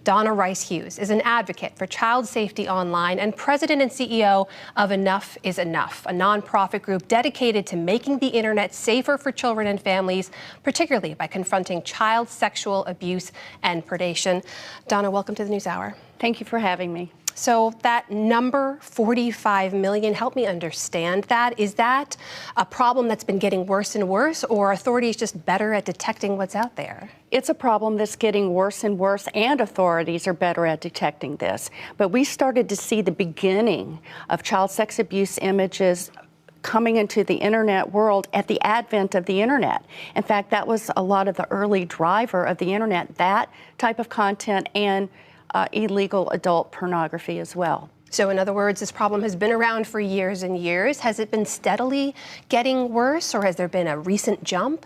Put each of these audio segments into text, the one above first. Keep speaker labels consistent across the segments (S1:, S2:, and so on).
S1: Donna Rice Hughes is an advocate for child safety online and president and CEO of Enough is Enough, a nonprofit group dedicated to making the internet safer for children and families, particularly by confronting child sexual abuse and predation. Donna, welcome to the NewsHour.
S2: Thank you for having me.
S1: So that number, 45 million, help me understand that. Is that a problem that's been getting worse and worse, or are authorities just better at detecting what's out there?
S2: It's a problem that's getting worse and worse, and authorities are better at detecting this. But we started to see the beginning of child sex abuse images coming into the internet world at the advent of the internet. In fact, that was a lot of the early driver of the internet, that type of content and illegal adult pornography as well.
S1: So in other words, this problem has been around for years and years. Has it been steadily getting worse, or has there been a recent jump?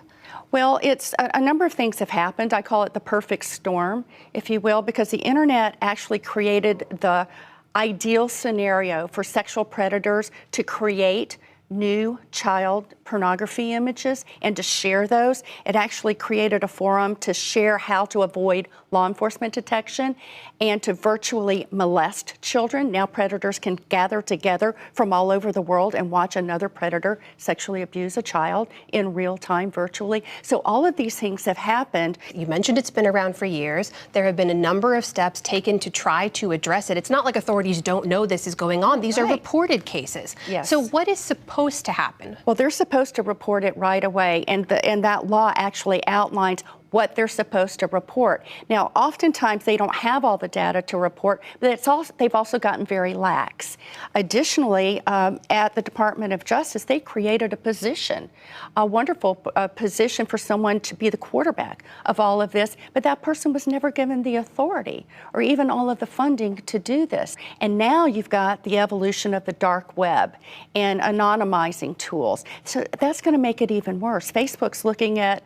S2: Well, it's a number of things have happened. I call it the perfect storm, if you will, because the internet actually created the ideal scenario for sexual predators to create new child pornography images and to share those. It actually created a forum to share how to avoid law enforcement detection and to virtually molest children. Now predators can gather together from all over the world and watch another predator sexually abuse a child in real time virtually. So all of these things have happened.
S1: You mentioned it's been around for years. There have been a number of steps taken to try to address it. It's not like authorities don't know this is going on. These are reported cases.
S2: Yes.
S1: So what is supposed to happen?
S2: Well, they're supposed to report it right away, and that law actually outlines what they're supposed to report. Now, oftentimes they don't have all the data to report, but they've also gotten very lax. Additionally, at the Department of Justice, they created a position, a wonderful position for someone to be the quarterback of all of this, but that person was never given the authority or even all of the funding to do this. And now you've got the evolution of the dark web and anonymizing tools. So that's going to make it even worse. Facebook's looking at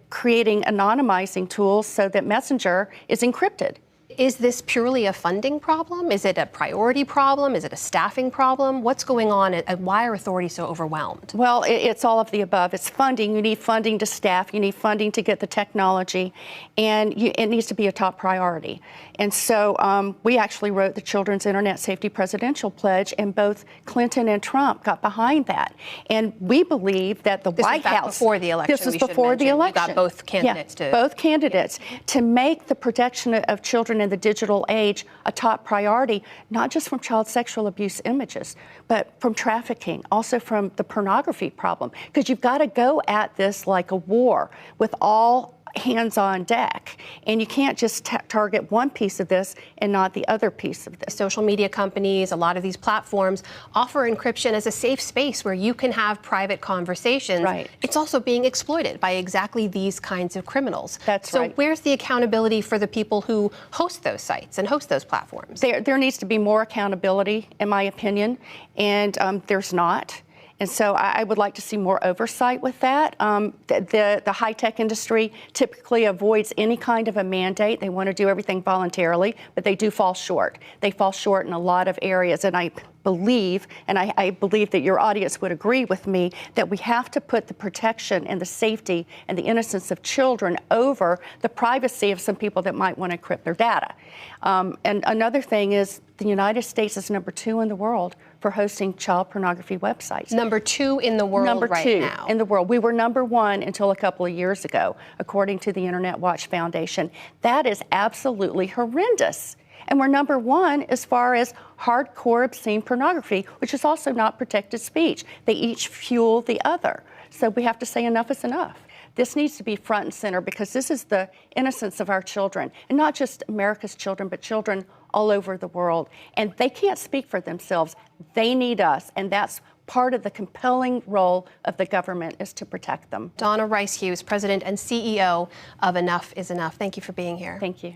S2: creating anonymizing tools so that Messenger is encrypted.
S1: Is this purely a funding problem? Is it a priority problem? Is it a staffing problem? What's going on, and why are authorities so overwhelmed?
S2: Well, it's all of the above. It's funding. You need funding to staff. You need funding to get the technology, and it needs to be a top priority. And so we actually wrote the Children's Internet Safety Presidential Pledge, and both Clinton and Trump got behind that. And we believe that the White House—
S1: before the election.
S2: This was before the election.
S1: You got both candidates to—
S2: both candidates to make the protection of children in the digital age a top priority, not just from child sexual abuse images, but from trafficking, also from the pornography problem. Because you've got to go at this like a war with all hands on deck, and you can't just target one piece of this and not the other piece of this.
S1: Social media companies, a lot of these platforms offer encryption as a safe space where you can have private conversations.
S2: Right.
S1: It's also being exploited by exactly these kinds of criminals.
S2: That's right.
S1: So where's the accountability for the people who host those sites and host those platforms?
S2: There needs to be more accountability, in my opinion, and there's not. And so I would like to see more oversight with that. The high-tech industry typically avoids any kind of a mandate. They want to do everything voluntarily, but they do fall short. They fall short in a lot of areas, and I believe, and I believe that your audience would agree with me, that we have to put the protection and the safety and the innocence of children over the privacy of some people that might want to encrypt their data. And another thing is the United States is number 2 in the world for hosting child pornography websites.
S1: Number 2 in the world right now.
S2: In the world. We were number 1 until a couple of years ago, according to the Internet Watch Foundation. That is absolutely horrendous. And we're number 1 as far as hardcore obscene pornography, which is also not protected speech. They each fuel the other. So we have to say enough is enough. This needs to be front and center because this is the innocence of our children, and not just America's children, but children all over the world. And they can't speak for themselves. They need us, and that's part of the compelling role of the government is to protect them.
S1: Donna Rice Hughes, President and CEO of Enough is Enough. Thank you for being here.
S2: Thank you.